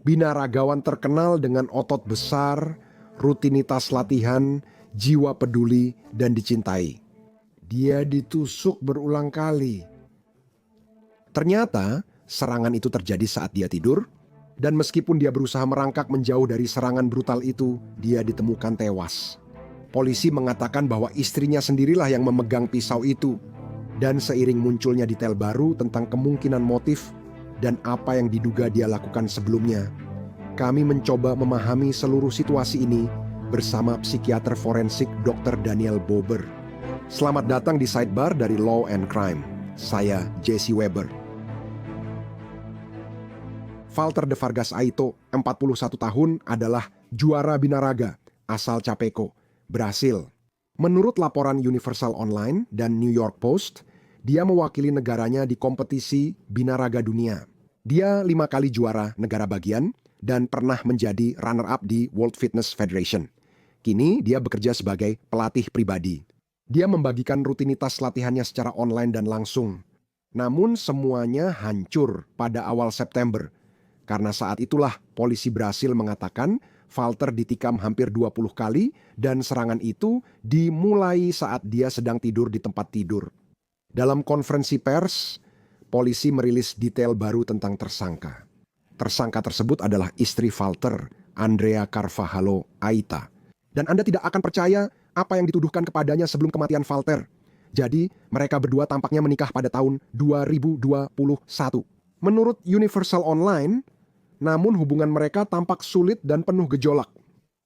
Binaragawan terkenal dengan otot besar, rutinitas latihan, jiwa peduli, dan dicintai. Dia ditusuk berulang kali. Ternyata serangan itu terjadi saat dia tidur, dan meskipun dia berusaha merangkak menjauh dari serangan brutal itu, dia ditemukan tewas. Polisi mengatakan bahwa istrinya sendirilah yang memegang pisau itu, dan seiring munculnya detail baru tentang kemungkinan motif dan apa yang diduga dia lakukan sebelumnya, kami mencoba memahami seluruh situasi ini bersama psikiater forensik Dr. Daniel Bober. Selamat datang di Sidebar dari Law and Crime. Saya Jesse Weber. Valter de Vargas Aito, 41 tahun, adalah juara binaraga asal Chapecó, Brasil. Menurut laporan Universal Online dan New York Post, dia mewakili negaranya di kompetisi binaraga dunia. Dia 5 kali juara negara bagian dan pernah menjadi runner-up di World Fitness Federation. Kini dia bekerja sebagai pelatih pribadi. Dia membagikan rutinitas latihannya secara online dan langsung. Namun semuanya hancur pada awal September. Karena saat itulah polisi Brasil mengatakan Valter ditikam hampir 20 kali dan serangan itu dimulai saat dia sedang tidur di tempat tidur. Dalam konferensi pers, polisi merilis detail baru tentang tersangka. Tersangka tersebut adalah istri Valter, Andrea Carvalho Aita. Dan Anda tidak akan percaya apa yang dituduhkan kepadanya sebelum kematian Valter. Jadi, mereka berdua tampaknya menikah pada tahun 2021. Menurut Universal Online, namun hubungan mereka tampak sulit dan penuh gejolak.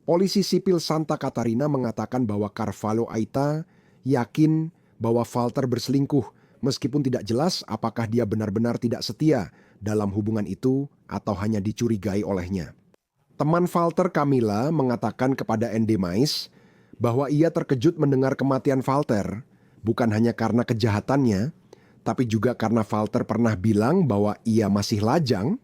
Polisi sipil Santa Catarina mengatakan bahwa Carvalho Aita yakin bahwa Valter berselingkuh, meskipun tidak jelas apakah dia benar-benar tidak setia dalam hubungan itu atau hanya dicurigai olehnya. Teman Valter, Camila, mengatakan kepada ND Mais bahwa ia terkejut mendengar kematian Valter, bukan hanya karena kejahatannya, tapi juga karena Valter pernah bilang bahwa ia masih lajang.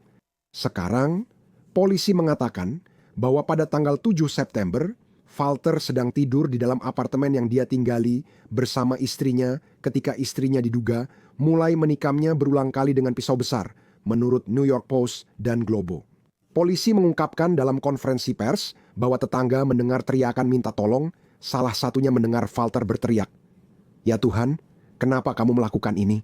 Sekarang, polisi mengatakan bahwa pada tanggal 7 September, Valter sedang tidur di dalam apartemen yang dia tinggali bersama istrinya ketika istrinya diduga mulai menikamnya berulang kali dengan pisau besar, menurut New York Post dan Globo. Polisi mengungkapkan dalam konferensi pers bahwa tetangga mendengar teriakan minta tolong, salah satunya mendengar Valter berteriak, "Ya Tuhan, kenapa kamu melakukan ini?"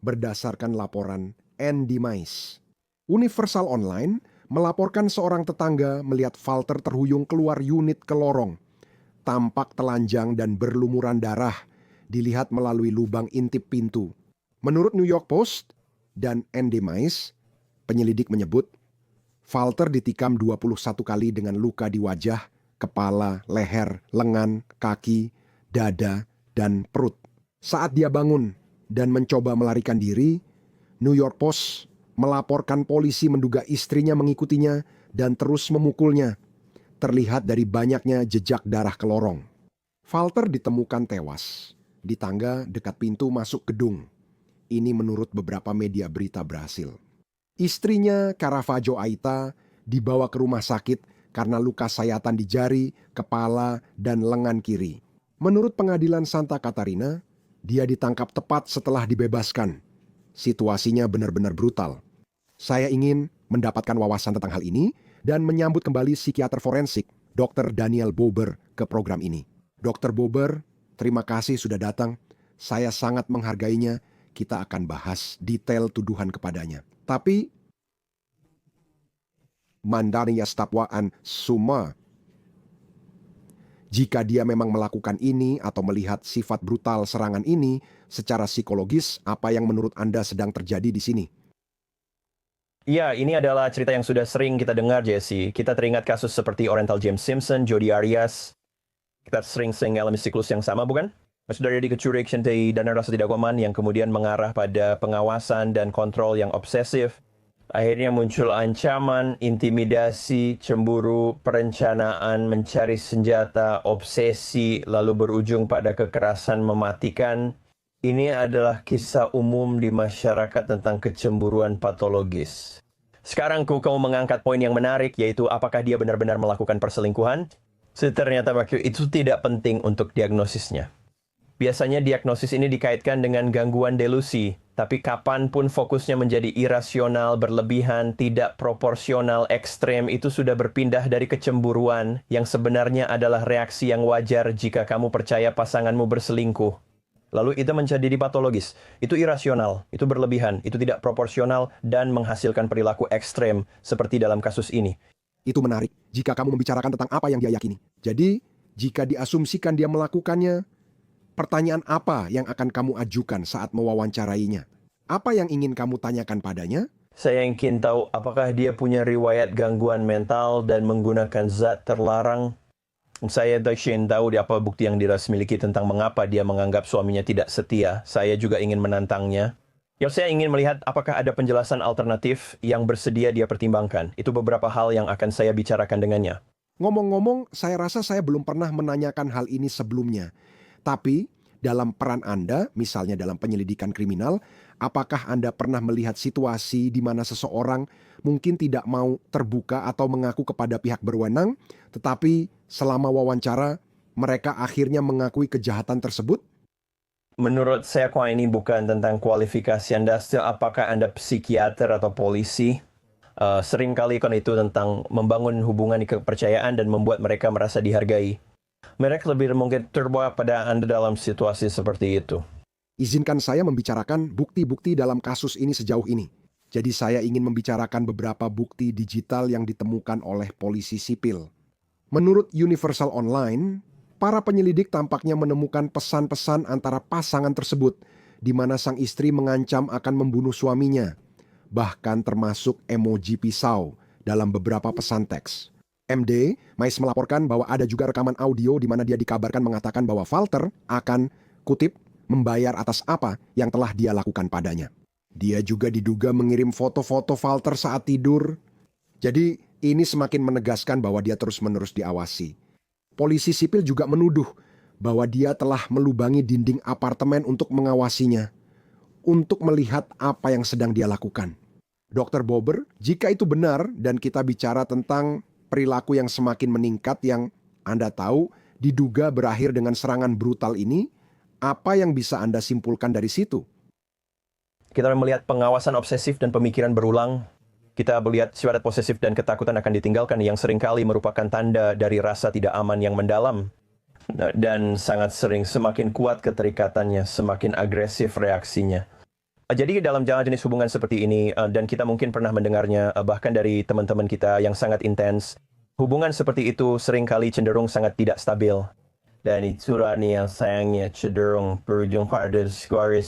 Berdasarkan laporan Andy Mais. Universal Online melaporkan seorang tetangga melihat Valter terhuyung keluar unit ke lorong. Tampak telanjang dan berlumuran darah, dilihat melalui lubang intip pintu. Menurut New York Post dan Andy Mais, penyelidik menyebut Valter ditikam 21 kali dengan luka di wajah, kepala, leher, lengan, kaki, dada, dan perut. Saat dia bangun dan mencoba melarikan diri, New York Post melaporkan polisi menduga istrinya mengikutinya dan terus memukulnya. Terlihat dari banyaknya jejak darah ke lorong. Valter ditemukan tewas di tangga dekat pintu masuk gedung. Ini menurut beberapa media berita Brasil. Istrinya, Carvalho Aita, dibawa ke rumah sakit karena luka sayatan di jari, kepala, dan lengan kiri. Menurut pengadilan Santa Catarina, dia ditangkap tepat setelah dibebaskan. Situasinya benar-benar brutal. Saya ingin mendapatkan wawasan tentang hal ini dan menyambut kembali psikiater forensik Dr. Daniel Bober ke program ini. Dr. Bober, terima kasih sudah datang. Saya sangat menghargainya. Kita akan bahas detail tuduhan kepadanya. Tapi, Mandania Stapwaan Suma, jika dia memang melakukan ini atau melihat sifat brutal serangan ini secara psikologis, apa yang menurut Anda sedang terjadi di sini? Ya, ini adalah cerita yang sudah sering kita dengar, Jesse. Kita teringat kasus seperti Oriental James Simpson, Jodi Arias. Kita sering-sering alami siklus yang sama, bukan? Sudah jadi kecurigaan dan rasa tidak aman yang kemudian mengarah pada pengawasan dan kontrol yang obsesif. Akhirnya muncul ancaman, intimidasi, cemburu, perencanaan, mencari senjata, obsesi, lalu berujung pada kekerasan mematikan. Ini adalah kisah umum di masyarakat tentang kecemburuan patologis. Sekarang kamu mengangkat poin yang menarik, yaitu apakah dia benar-benar melakukan perselingkuhan? Ternyata waktu itu tidak penting untuk diagnosisnya. Biasanya diagnosis ini dikaitkan dengan gangguan delusi, Tapi kapanpun fokusnya menjadi irasional, berlebihan, tidak proporsional, ekstrem, itu sudah berpindah dari kecemburuan yang sebenarnya adalah reaksi yang wajar jika kamu percaya pasanganmu berselingkuh. Lalu itu menjadi patologis. Itu irasional, itu berlebihan, itu tidak proporsional, dan menghasilkan perilaku ekstrem seperti dalam kasus ini. Itu menarik jika kamu membicarakan tentang apa yang dia yakini. Jadi, jika diasumsikan dia melakukannya, pertanyaan apa yang akan kamu ajukan saat mewawancarainya? Apa yang ingin kamu tanyakan padanya? Saya ingin tahu apakah dia punya riwayat gangguan mental dan menggunakan zat terlarang. Saya ingin tahu apa bukti yang dia miliki tentang mengapa dia menganggap suaminya tidak setia. Saya juga ingin menantangnya. Saya ingin melihat apakah ada penjelasan alternatif yang bersedia dia pertimbangkan. Itu beberapa hal yang akan saya bicarakan dengannya. Ngomong-ngomong, saya rasa saya belum pernah menanyakan hal ini sebelumnya. Tapi, dalam peran Anda, misalnya dalam penyelidikan kriminal, apakah Anda pernah melihat situasi di mana seseorang mungkin tidak mau terbuka atau mengaku kepada pihak berwenang, tetapi selama wawancara, mereka akhirnya mengakui kejahatan tersebut? Menurut saya, ini bukan tentang kualifikasi Anda, apakah Anda psikiater atau polisi. Seringkali itu tentang membangun hubungan kepercayaan dan membuat mereka merasa dihargai. Mereka lebih mungkin terbawa pada Anda dalam situasi seperti itu. Izinkan saya membicarakan bukti-bukti dalam kasus ini sejauh ini. Jadi saya ingin membicarakan beberapa bukti digital yang ditemukan oleh polisi sipil. Menurut Universal Online, para penyelidik tampaknya menemukan pesan-pesan antara pasangan tersebut, di mana sang istri mengancam akan membunuh suaminya, bahkan termasuk emoji pisau dalam beberapa pesan teks. MD, Mais melaporkan bahwa ada juga rekaman audio di mana dia dikabarkan mengatakan bahwa Walter akan, kutip, membayar atas apa yang telah dia lakukan padanya. Dia juga diduga mengirim foto-foto Walter saat tidur. Jadi, ini semakin menegaskan bahwa dia terus-menerus diawasi. Polisi sipil juga menuduh bahwa dia telah melubangi dinding apartemen untuk mengawasinya, untuk melihat apa yang sedang dia lakukan. Dr. Bober, jika itu benar dan kita bicara tentang perilaku yang semakin meningkat yang Anda tahu diduga berakhir dengan serangan brutal ini, apa yang bisa Anda simpulkan dari situ? Kita melihat pengawasan obsesif dan pemikiran berulang. Kita melihat sifat posesif dan ketakutan akan ditinggalkan yang seringkali merupakan tanda dari rasa tidak aman yang mendalam. Dan sangat sering semakin kuat keterikatannya, semakin agresif reaksinya. Jadi dalam jenis hubungan seperti ini, dan kita mungkin pernah mendengarnya bahkan dari teman-teman kita yang sangat intens, hubungan seperti itu seringkali cenderung sangat tidak stabil. Dan itulah yang sayangnya cenderung berujung pada skor.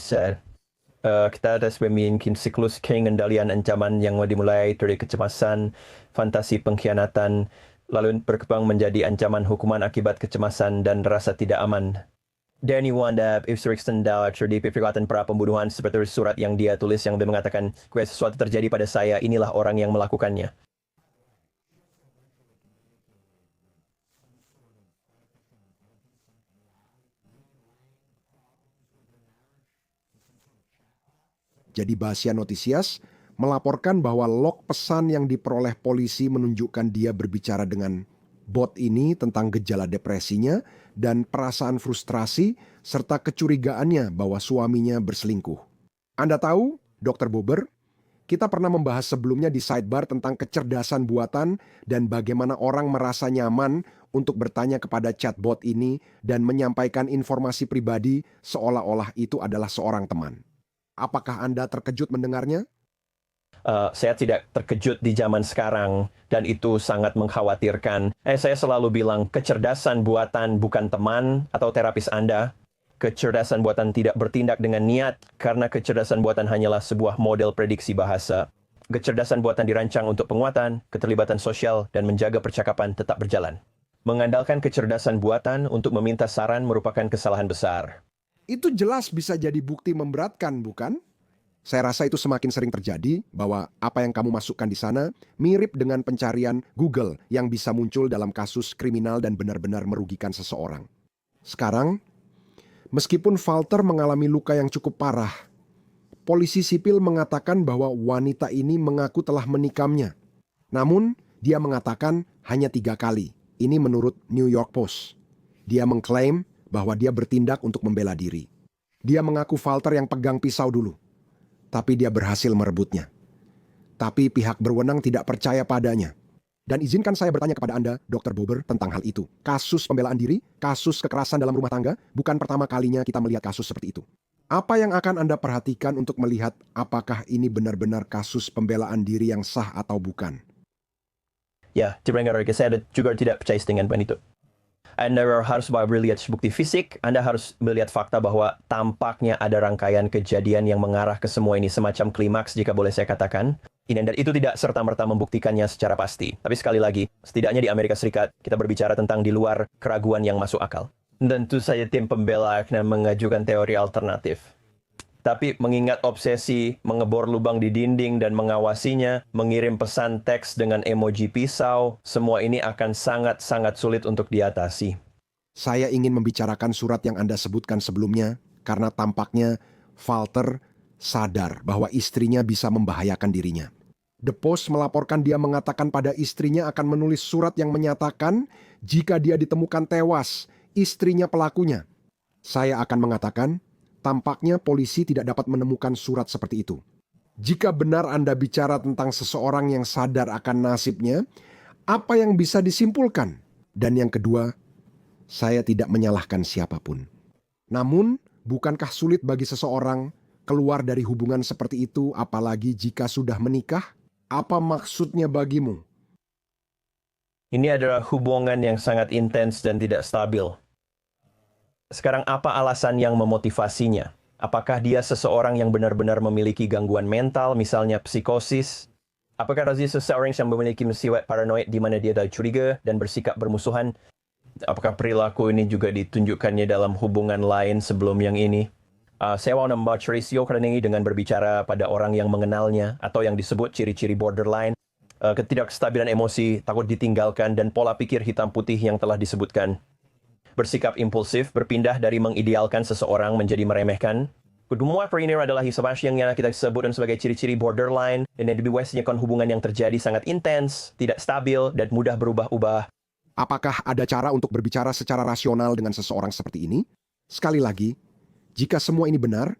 Kita ada memiliki siklus pengendalian ancaman yang dimulai dari kecemasan, fantasi pengkhianatan, lalu berkembang menjadi ancaman hukuman akibat kecemasan dan rasa tidak aman. Danny Wanda, Ifsrixton Dawatcher di perikatan pra pembunuhan seperti surat yang dia tulis yang mengatakan, sesuatu terjadi pada saya, inilah orang yang melakukannya. Jadi Basia Noticias melaporkan bahwa log pesan yang diperoleh polisi menunjukkan dia berbicara dengan bot ini tentang gejala depresinya dan perasaan frustrasi serta kecurigaannya bahwa suaminya berselingkuh. Anda tahu, Dr. Bober, kita pernah membahas sebelumnya di sidebar tentang kecerdasan buatan dan bagaimana orang merasa nyaman untuk bertanya kepada chatbot ini dan menyampaikan informasi pribadi seolah-olah itu adalah seorang teman. Apakah Anda terkejut mendengarnya? Saya tidak terkejut di zaman sekarang dan itu sangat mengkhawatirkan. Saya selalu bilang kecerdasan buatan bukan teman atau terapis Anda. Kecerdasan buatan tidak bertindak dengan niat karena kecerdasan buatan hanyalah sebuah model prediksi bahasa. Kecerdasan buatan dirancang untuk penguatan, keterlibatan sosial, dan menjaga percakapan tetap berjalan. Mengandalkan kecerdasan buatan untuk meminta saran merupakan kesalahan besar. Itu jelas bisa jadi bukti memberatkan, bukan? Saya rasa itu semakin sering terjadi bahwa apa yang kamu masukkan di sana mirip dengan pencarian Google yang bisa muncul dalam kasus kriminal dan benar-benar merugikan seseorang. Sekarang, meskipun Walter mengalami luka yang cukup parah, polisi sipil mengatakan bahwa wanita ini mengaku telah menikamnya. Namun, dia mengatakan hanya 3 kali. Ini menurut New York Post. Dia mengklaim bahwa dia bertindak untuk membela diri. Dia mengaku Walter yang pegang pisau dulu. tapi dia berhasil merebutnya. Tapi pihak berwenang tidak percaya padanya. Dan izinkan saya bertanya kepada Anda, Dr. Bober, tentang hal itu. Kasus pembelaan diri, kasus kekerasan dalam rumah tangga, bukan pertama kalinya kita melihat kasus seperti itu. Apa yang akan Anda perhatikan untuk melihat apakah ini benar-benar kasus pembelaan diri yang sah atau bukan? Ya, sebenarnya saya juga tidak percaya dengan itu. Anda harus melihat bukti fisik, Anda harus melihat fakta bahwa tampaknya ada rangkaian kejadian yang mengarah ke semua ini, semacam klimaks jika boleh saya katakan. Dan itu tidak serta-merta membuktikannya secara pasti. Tapi sekali lagi, setidaknya di Amerika Serikat, kita berbicara tentang di luar keraguan yang masuk akal. Tentu saja tim pembela akan mengajukan teori alternatif. Tapi mengingat obsesi mengebor lubang di dinding dan mengawasinya, mengirim pesan teks dengan emoji pisau, semua ini akan sangat-sangat sulit untuk diatasi. Saya ingin membicarakan surat yang Anda sebutkan sebelumnya, karena tampaknya Walter sadar bahwa istrinya bisa membahayakan dirinya. The Post melaporkan dia mengatakan pada istrinya akan menulis surat yang menyatakan jika dia ditemukan tewas, istrinya pelakunya. Saya akan mengatakan, tampaknya polisi tidak dapat menemukan surat seperti itu. Jika benar Anda bicara tentang seseorang yang sadar akan nasibnya, apa yang bisa disimpulkan? Dan yang kedua, saya tidak menyalahkan siapapun. Namun, bukankah sulit bagi seseorang keluar dari hubungan seperti itu, apalagi jika sudah menikah? Apa maksudnya bagimu? Ini adalah hubungan yang sangat intens dan tidak stabil. Sekarang apa alasan yang memotivasinya? Apakah dia seseorang yang benar-benar memiliki gangguan mental, misalnya psikosis? Apakah dia seseorang yang memiliki sifat paranoid di mana dia curiga dan bersikap bermusuhan? Apakah perilaku ini juga ditunjukkannya dalam hubungan lain sebelum yang ini? Saya mau membaca rasio ini dengan berbicara pada orang yang mengenalnya atau yang disebut ciri-ciri borderline, ketidakstabilan emosi, takut ditinggalkan, dan pola pikir hitam putih yang telah disebutkan. Bersikap impulsif, berpindah dari mengidealkan seseorang menjadi meremehkan. Kedua ini adalah yang kita sebutkan sebagai ciri-ciri borderline, dan yang biasanya hubungan yang terjadi sangat intens, tidak stabil, dan mudah berubah-ubah. Apakah ada cara untuk berbicara secara rasional dengan seseorang seperti ini? Sekali lagi, jika semua ini benar,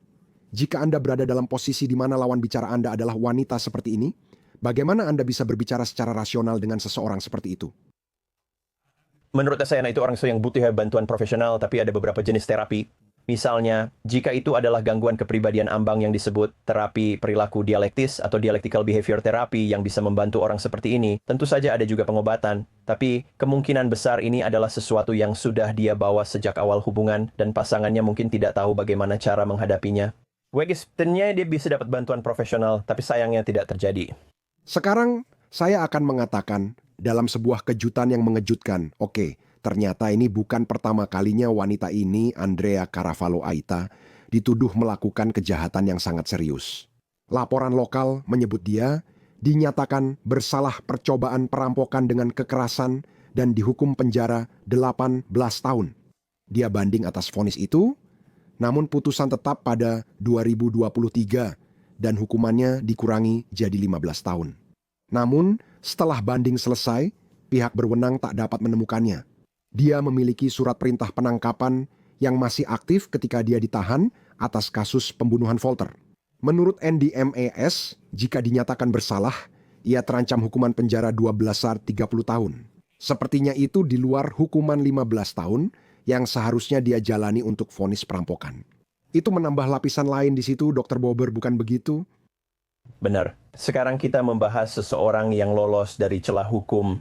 jika Anda berada dalam posisi di mana lawan bicara Anda adalah wanita seperti ini, bagaimana Anda bisa berbicara secara rasional dengan seseorang seperti itu? Menurut saya, itu orang yang butuh bantuan profesional, tapi ada beberapa jenis terapi. Misalnya, jika itu adalah gangguan kepribadian ambang yang disebut terapi perilaku dialektis atau dialectical behavior therapy yang bisa membantu orang seperti ini, tentu saja ada juga pengobatan. Tapi kemungkinan besar ini adalah sesuatu yang sudah dia bawa sejak awal hubungan dan pasangannya mungkin tidak tahu bagaimana cara menghadapinya. Sebenarnya dia bisa dapat bantuan profesional, tapi sayangnya tidak terjadi. Sekarang, saya akan mengatakan dalam sebuah kejutan yang mengejutkan, oke, ternyata ini bukan pertama kalinya wanita ini, Andrea Caravalo Aita, dituduh melakukan kejahatan yang sangat serius. Laporan lokal menyebut dia dinyatakan bersalah percobaan perampokan dengan kekerasan dan dihukum penjara 18 tahun. Dia banding atas vonis itu, namun putusan tetap pada 2023 dan hukumannya dikurangi jadi 15 tahun. Namun, setelah banding selesai, pihak berwenang tak dapat menemukannya. Dia memiliki surat perintah penangkapan yang masih aktif ketika dia ditahan atas kasus pembunuhan Walter. Menurut NDMAS, jika dinyatakan bersalah, ia terancam hukuman penjara 12 30 tahun. Sepertinya itu di luar hukuman 15 tahun yang seharusnya dia jalani untuk vonis perampokan. Itu menambah lapisan lain di situ, Dr. Bober, bukan begitu? Benar. Sekarang kita membahas seseorang yang lolos dari celah hukum.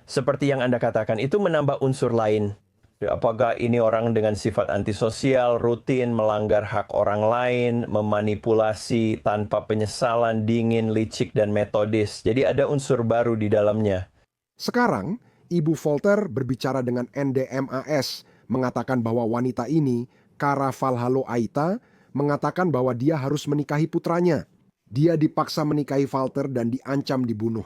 Seperti yang Anda katakan, itu menambah unsur lain. Apakah ini orang dengan sifat antisosial, rutin, melanggar hak orang lain, memanipulasi tanpa penyesalan, dingin, licik, dan metodis. Jadi ada unsur baru di dalamnya. Sekarang, Ibu Walter berbicara dengan NDMAS, mengatakan bahwa wanita ini, Caravalo Aita, mengatakan bahwa dia harus menikahi putranya. Dia dipaksa menikahi Walter dan diancam dibunuh.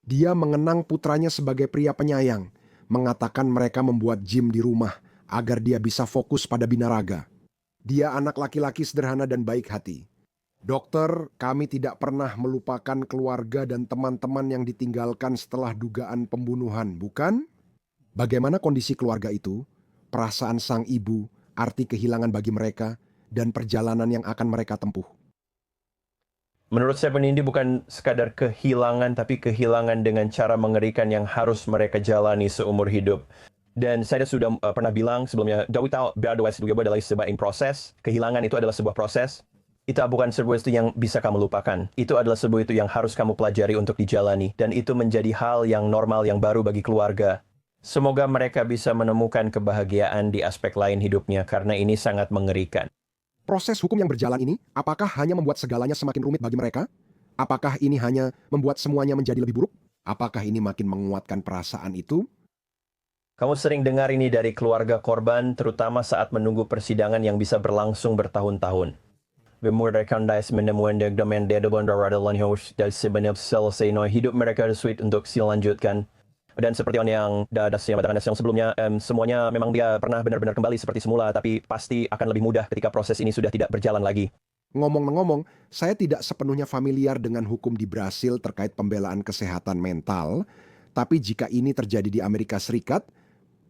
Dia mengenang putranya sebagai pria penyayang, mengatakan mereka membuat gym di rumah agar dia bisa fokus pada binaraga. Dia anak laki-laki sederhana dan baik hati. Dokter, kami tidak pernah melupakan keluarga dan teman-teman yang ditinggalkan setelah dugaan pembunuhan, bukan? Bagaimana kondisi keluarga itu? Perasaan sang ibu, arti kehilangan bagi mereka, dan perjalanan yang akan mereka tempuh. Menurut saya ini bukan sekadar kehilangan, tapi kehilangan dengan cara mengerikan yang harus mereka jalani seumur hidup. Dan saya sudah pernah bilang sebelumnya, Dawi tahu berdoa juga adalah sebuah proses. Kehilangan itu adalah sebuah proses. Itu bukan sebuah itu yang bisa kamu lupakan. Itu adalah sebuah itu yang harus kamu pelajari untuk dijalani. Dan itu menjadi hal yang normal, yang baru bagi keluarga. Semoga mereka bisa menemukan kebahagiaan di aspek lain hidupnya, karena ini sangat mengerikan. Proses hukum yang berjalan ini, apakah hanya membuat segalanya semakin rumit bagi mereka? Apakah ini hanya membuat semuanya menjadi lebih buruk? Apakah ini makin menguatkan perasaan itu? Kamu sering dengar ini dari keluarga korban, terutama saat menunggu persidangan yang bisa berlangsung bertahun-tahun. Hidup mereka sulit untuk dilanjutkan. Dan seperti yang sebelumnya, semuanya memang dia pernah benar-benar kembali seperti semula, tapi pasti akan lebih mudah ketika proses ini sudah tidak berjalan lagi. Ngomong-ngomong, saya tidak sepenuhnya familiar dengan hukum di Brasil terkait pembelaan kesehatan mental, tapi jika ini terjadi di Amerika Serikat,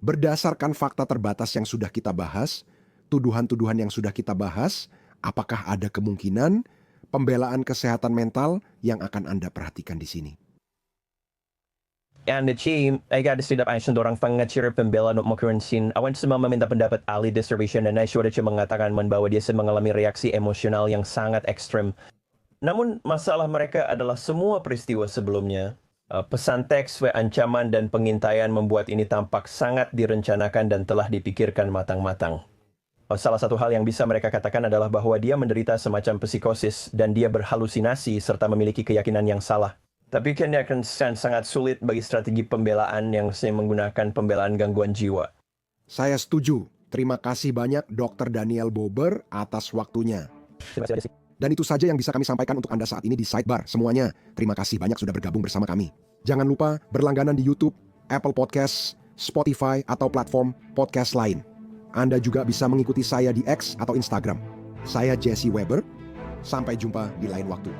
berdasarkan fakta terbatas yang sudah kita bahas, tuduhan-tuduhan yang sudah kita bahas, apakah ada kemungkinan pembelaan kesehatan mental yang akan Anda perhatikan di sini? And the team, ay sudah dorang pengacir pembela Mokurensin. Awan semua meminta pendapat ahli distribution dan sudah mengatakan bahwa dia mengalami reaksi emosional yang sangat ekstrem. Namun masalah mereka adalah semua peristiwa sebelumnya. Pesan teks, ancaman, dan pengintaian membuat ini tampak sangat direncanakan dan telah dipikirkan matang-matang. Salah satu hal yang bisa mereka katakan adalah bahwa dia menderita semacam psikosis dan dia berhalusinasi serta memiliki keyakinan yang salah. Tapi kan akan sangat sulit bagi strategi pembelaan yang menggunakan pembelaan gangguan jiwa. Saya setuju. Terima kasih banyak Dr. Daniel Bober atas waktunya. Terima kasih. Dan itu saja yang bisa kami sampaikan untuk Anda saat ini di Sidebar semuanya. Terima kasih banyak sudah bergabung bersama kami. Jangan lupa berlangganan di YouTube, Apple Podcast, Spotify, atau platform podcast lain. Anda juga bisa mengikuti saya di X atau Instagram. Saya Jesse Weber. Sampai jumpa di lain waktu.